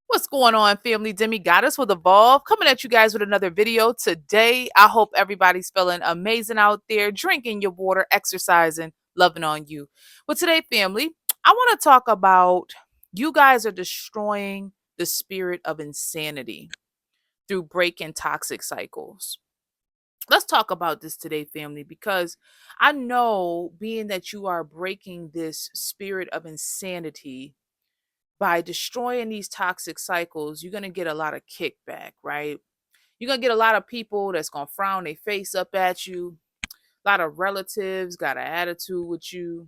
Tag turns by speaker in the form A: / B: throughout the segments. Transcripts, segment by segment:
A: What's going on, family? Demi Goddess with Evolve coming at you guys with another video today. I hope everybody's feeling amazing out there, drinking your water, exercising, loving on you. But today, family, I want to talk about you guys are destroying the spirit of insanity through breaking toxic cycles. Let's talk about this today, family, because I know being that you are breaking this spirit of insanity by destroying these toxic cycles, you're gonna get a lot of kickback, right? You're gonna get a lot of people that's gonna frown their face up at you. A lot of relatives got an attitude with you.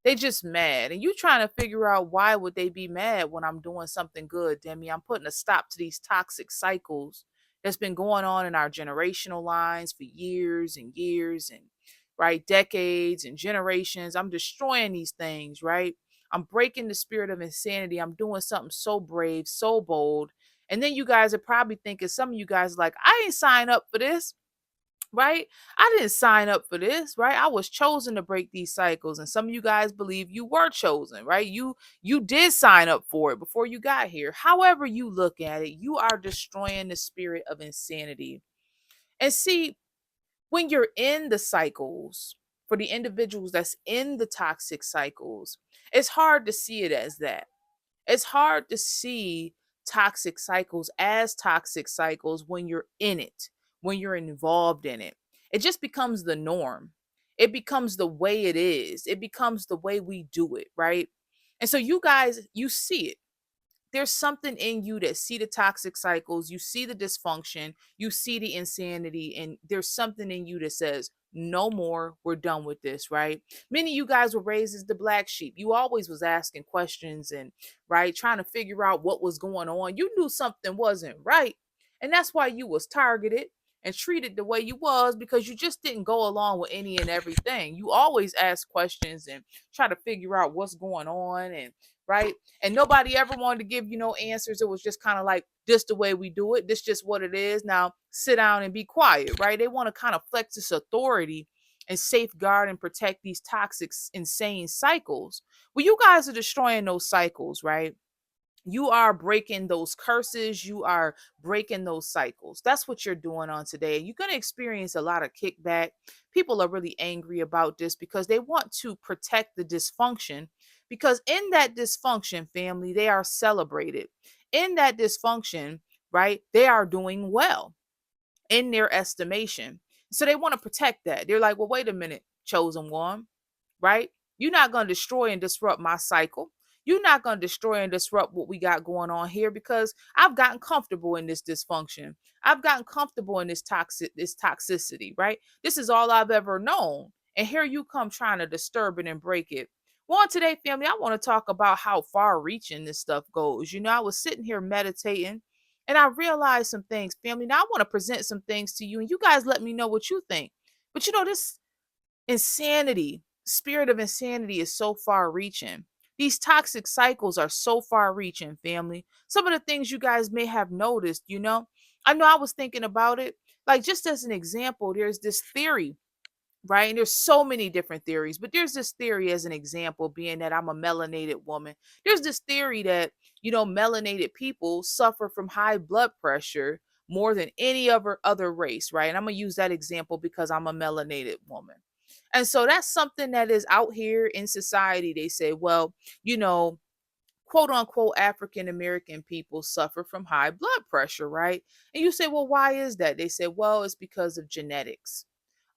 A: They just mad. And you trying to figure out why would they be mad when I'm doing something good, Demi? I'm putting a stop to these toxic cycles that's been going on in our generational lines for years and years and right decades and generations. I'm destroying these things, right? I'm breaking the spirit of insanity. I'm doing something so brave, so bold. And then you guys are probably thinking, some of you guys are like, I ain't sign up for this, right? I didn't sign up for this, right? I was chosen to break these cycles, and some of you guys believe you were chosen, right? You did sign up for it before you got here. However you look at it, you are destroying the spirit of insanity. And see, when you're in the cycles, for the individuals that's in the toxic cycles, it's hard to see it as that. It's hard to see toxic cycles as toxic cycles when you're in it, when you're involved in it. It just becomes the norm. It becomes the way it is. It becomes the way we do it, right? And so you guys, you see it. There's something in you that see the toxic cycles, you see the dysfunction, you see the insanity, and there's something in you that says no more, we're done with this, right? Many of you guys were raised as the black sheep. You always was asking questions and right trying to figure out what was going on. You knew something wasn't right, and that's why you was targeted and treated the way you was, because you just didn't go along with any and everything. You always ask questions and try to figure out what's going on, and right, and nobody ever wanted to give you no answers. It was just kind of like, this the way we do it, this just what it is, now sit down and be quiet, right? They want to kind of flex this authority and safeguard and protect these toxic insane cycles. Well, you guys are destroying those cycles, right? You are breaking those curses, you are breaking those cycles. That's what you're doing on today. You're going to experience a lot of kickback. People are really angry about this because they want to protect the dysfunction, because in that dysfunction, family, they are celebrated. In that dysfunction, right, they are doing well in their estimation. So they want to protect that. They're like, well, wait a minute, chosen one, right? You're not going to destroy and disrupt my cycle. You're not going to destroy and disrupt what we got going on here, because I've gotten comfortable in this dysfunction. I've gotten comfortable in this toxicity, right? This is all I've ever known. And here you come trying to disturb it and break it. Well, on today, family, I want to talk about how far reaching this stuff goes. I was sitting here meditating and I realized some things, family. Now I want to present some things to you, and you guys let me know what you think. But this insanity, spirit of insanity is so far reaching. These toxic cycles are so far reaching, family. Some of the things you guys may have noticed, I know I was thinking about it. Like, just as an example, there's this theory, right? And there's so many different theories, but there's this theory as an example, being that I'm a melanated woman. There's this theory that, melanated people suffer from high blood pressure more than any other race, right? And I'm going to use that example because I'm a melanated woman. And so that's something that is out here in society. They say, well, you know, quote unquote African American people suffer from high blood pressure, right? And you say, well, why is that? They say, well, it's because of genetics.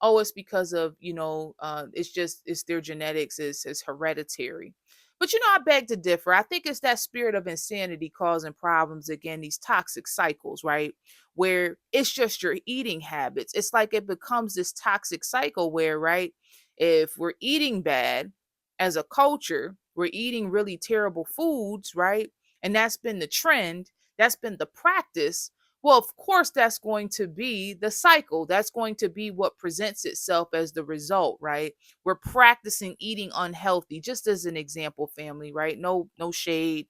A: Oh, it's because of, it's their genetics, is hereditary. But I beg to differ. I think it's that spirit of insanity causing problems again, these toxic cycles, right? Where it's just your eating habits. It's like it becomes this toxic cycle where, right, if we're eating bad as a culture, we're eating really terrible foods, right? And that's been the trend, that's been the practice. Well, of course, that's going to be the cycle. That's going to be what presents itself as the result, right? We're practicing eating unhealthy, just as an example, family, right? No shade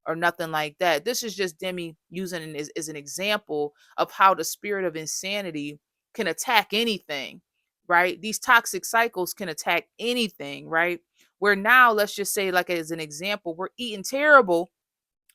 A: or nothing like that. This is just Demi using it as an example of how the spirit of insanity can attack anything, right? These toxic cycles can attack anything, right? Where now, let's just say, like as an example, we're eating terrible,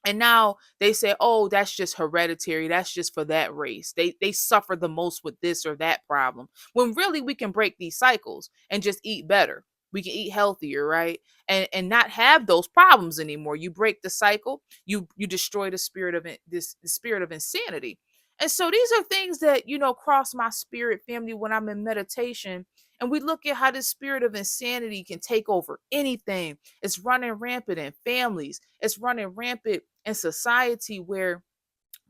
A: And now they say, oh, that's just hereditary, that's just for that race, they suffer the most with this or that problem, when really we can break these cycles and just eat better. We can eat healthier, right? And not have those problems anymore. You break the cycle, you destroy the spirit of the spirit of insanity. And so these are things that, cross my spirit, family, when I'm in meditation. And we look at how this spirit of insanity can take over anything. It's running rampant in families. It's running rampant in society, where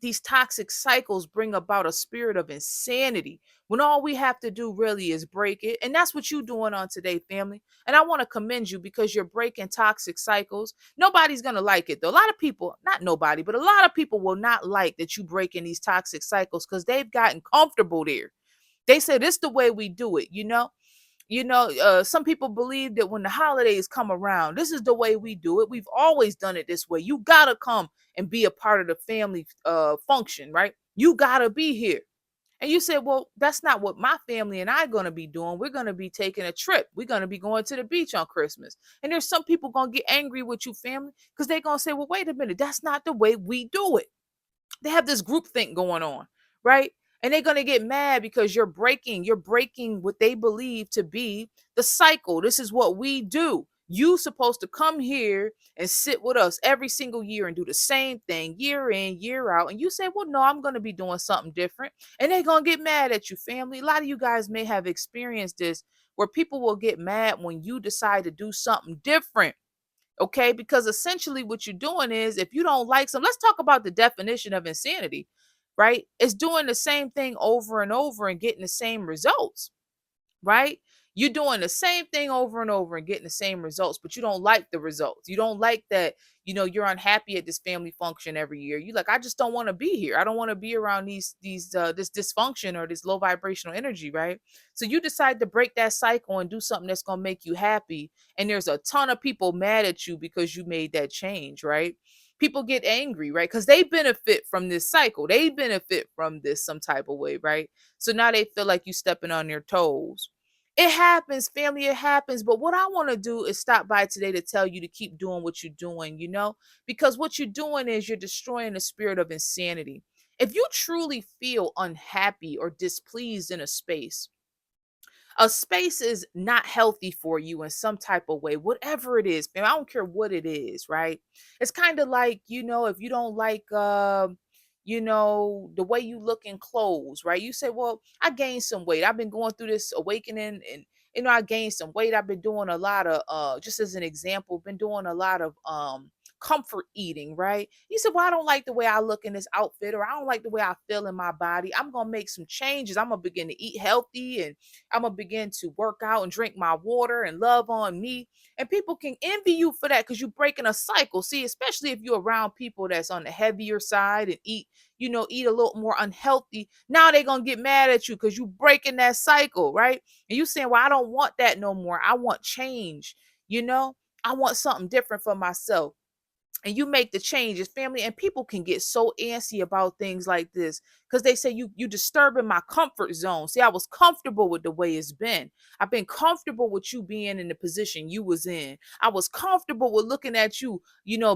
A: these toxic cycles bring about a spirit of insanity, when all we have to do really is break it. And that's what you're doing on today, family. And I want to commend you, because you're breaking toxic cycles. Nobody's going to like it, though. A lot of people, not nobody, but a lot of people will not like that you breaking these toxic cycles, because they've gotten comfortable there. They say this the way we do it. Some people believe that when the holidays come around, this is the way we do it. We've always done it this way. You gotta come and be a part of the family function, right? You gotta be here. And you say, well, that's not what my family and I are gonna be doing. We're gonna be taking a trip. We're gonna be going to the beach on Christmas. And there's some people gonna get angry with you, family, because they're gonna say, well, wait a minute, that's not the way we do it. They have this group think going on, right? And they're going to get mad because you're breaking what they believe to be the cycle. This is what we do. You supposed to come here and sit with us every single year and do the same thing year in, year out. And you say, well, no, I'm going to be doing something different. And they're going to get mad at you, family. A lot of you guys may have experienced this, where people will get mad when you decide to do something different. Okay, because essentially what you're doing is, if you don't like some, let's talk about the definition of insanity, right? It's doing the same thing over and over and getting the same results, right? You're doing the same thing over and over and getting the same results, but you don't like the results. You don't like that, you're unhappy at this family function every year. You like, I just don't want to be here. I don't want to be around this dysfunction or this low vibrational energy, right? So you decide to break that cycle and do something that's going to make you happy. And there's a ton of people mad at you because you made that change, right? People get angry, right? Because they benefit from this cycle. They benefit from this some type of way, right? So now they feel like you stepping on their toes. It happens, family, it happens. But what I want to do is stop by today to tell you to keep doing what you're doing, because what you're doing is you're destroying the spirit of insanity. If you truly feel unhappy or displeased in a space is not healthy for you in some type of way, whatever it is, man. I don't care what it is, right? It's kind of like, if you don't like the way you look in clothes, right? You say, well, I gained some weight. I've been going through this awakening, and I gained some weight. I've been doing a lot of just as an example, been doing a lot of comfort eating, right? You said, well, I don't like the way I look in this outfit, or I don't like the way I feel in my body. I'm gonna make some changes. I'm gonna begin to eat healthy, and I'm gonna begin to work out and drink my water and love on me. And people can envy you for that, because you're breaking a cycle. See, especially if you're around people that's on the heavier side and eat a little more unhealthy. Now they're gonna get mad at you because you breaking that cycle, right? And you saying, well, I don't want that no more. I want change, you know, I want something different for myself. And you make the changes, family, and people can get so antsy about things like this, because they say you disturbing my comfort zone. See, I was comfortable with the way it's been. I've been comfortable with you being in the position you was in. I was comfortable with looking at you,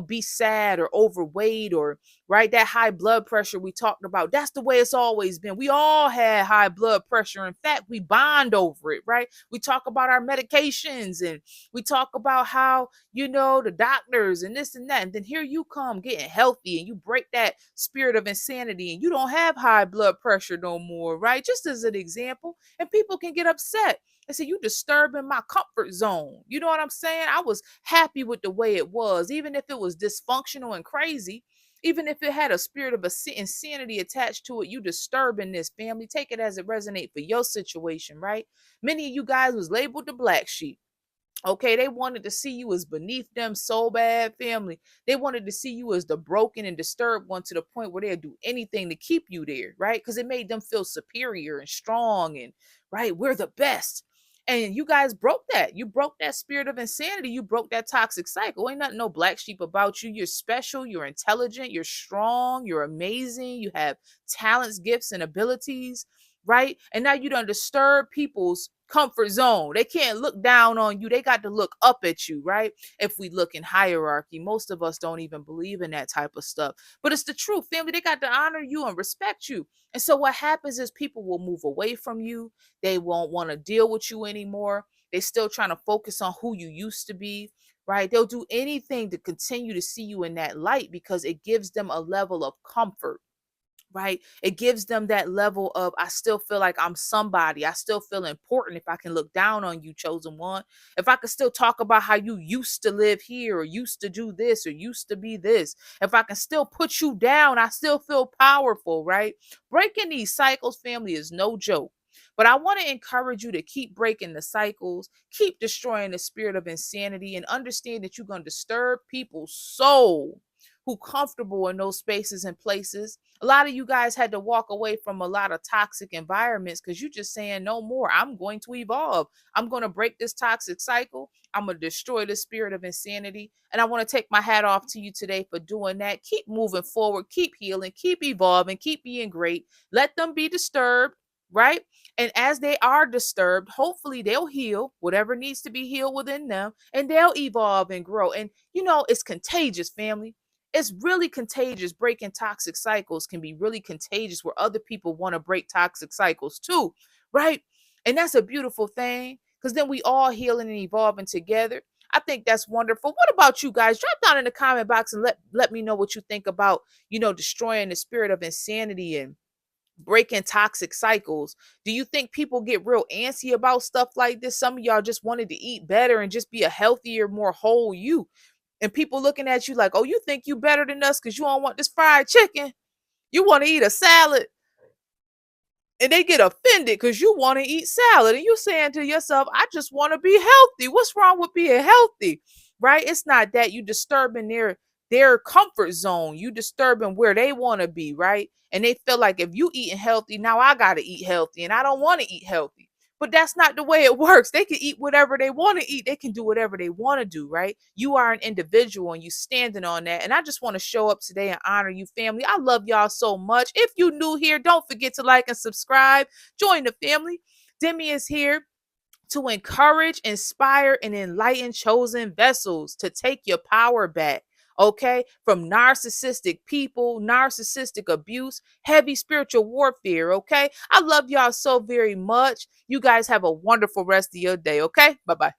A: be sad or overweight, or right, that high blood pressure we talked about. That's the way it's always been. We all had high blood pressure. In fact, we bond over it, right? We talk about our medications, and we talk about how, the doctors and this and that. And then here you come getting healthy, and you break that spirit of insanity, and you don't have high blood pressure no more, right? Just as an example. And people can get upset and say, you disturbing my comfort zone. You know what I'm saying? I was happy with the way it was, even if it was dysfunctional and crazy. Even if it had a spirit of insanity attached to it, you disturbing this, family. Take it as it resonate for your situation, right? Many of you guys was labeled the black sheep. Okay, they wanted to see you as beneath them so bad, family. They wanted to see you as the broken and disturbed one, to the point where they'd do anything to keep you there, right? Because it made them feel superior and strong, and right, we're the best. And you guys broke that. You broke that spirit of insanity. You broke that toxic cycle. Ain't nothing no black sheep about you. You're special. You're intelligent. You're strong. You're amazing. You have talents, gifts, and abilities, right? And now you don't disturb people's comfort zone. They can't look down on you. They got to look up at you, right? If we look in hierarchy, most of us don't even believe in that type of stuff. But it's the truth, family. They got to honor you and respect you. And so what happens is people will move away from you. They won't want to deal with you anymore. They still trying to focus on who you used to be, right? They'll do anything to continue to see you in that light because it gives them a level of comfort, right? It gives them that level of, I still feel like I'm somebody. I still feel important if I can look down on you, chosen one. If I can still talk about how you used to live here or used to do this or used to be this. If I can still put you down, I still feel powerful, right? Breaking these cycles, family, is no joke. But I want to encourage you to keep breaking the cycles, keep destroying the spirit of insanity, and understand that you're going to disturb people's soul who comfortable in those spaces and places. A lot of you guys had to walk away from a lot of toxic environments because you're just saying no more. I'm going to evolve. I'm going to break this toxic cycle. I'm going to destroy the spirit of insanity. And I want to take my hat off to you today for doing that. Keep moving forward, keep healing, keep evolving, keep being great. Let them be disturbed, right? And as they are disturbed, hopefully they'll heal whatever needs to be healed within them and they'll evolve and grow. And it's contagious, family. It's really contagious. Breaking toxic cycles can be really contagious where other people want to break toxic cycles too, right? And that's a beautiful thing because then we all healing and evolving together. I think that's wonderful. What about you guys? Drop down in the comment box and let me know what you think about, destroying the spirit of insanity and breaking toxic cycles. Do you think people get real antsy about stuff like this? Some of y'all just wanted to eat better and just be a healthier, more whole you, and people looking at you like, oh, you think you better than us because you don't want this fried chicken? You want to eat a salad? And they get offended because you want to eat salad. And you're saying to yourself, I just want to be healthy. What's wrong with being healthy? Right? It's not that you disturbing their comfort zone. You disturbing where they want to be, right? And they feel like if you eating healthy, now I gotta eat healthy. And I don't want to eat healthy. But that's not the way it works. They can eat whatever they want to eat. They can do whatever they want to do, right? You are an individual and you standing on that. And I just want to show up today and honor you, family. I love y'all so much. If you new here, don't forget to like and subscribe. Join the family. Demi is here to encourage, inspire, and enlighten chosen vessels to take your power back. Okay, from narcissistic people, narcissistic abuse, heavy spiritual warfare. Okay, I love y'all so very much. You guys have a wonderful rest of your day. Okay, bye bye.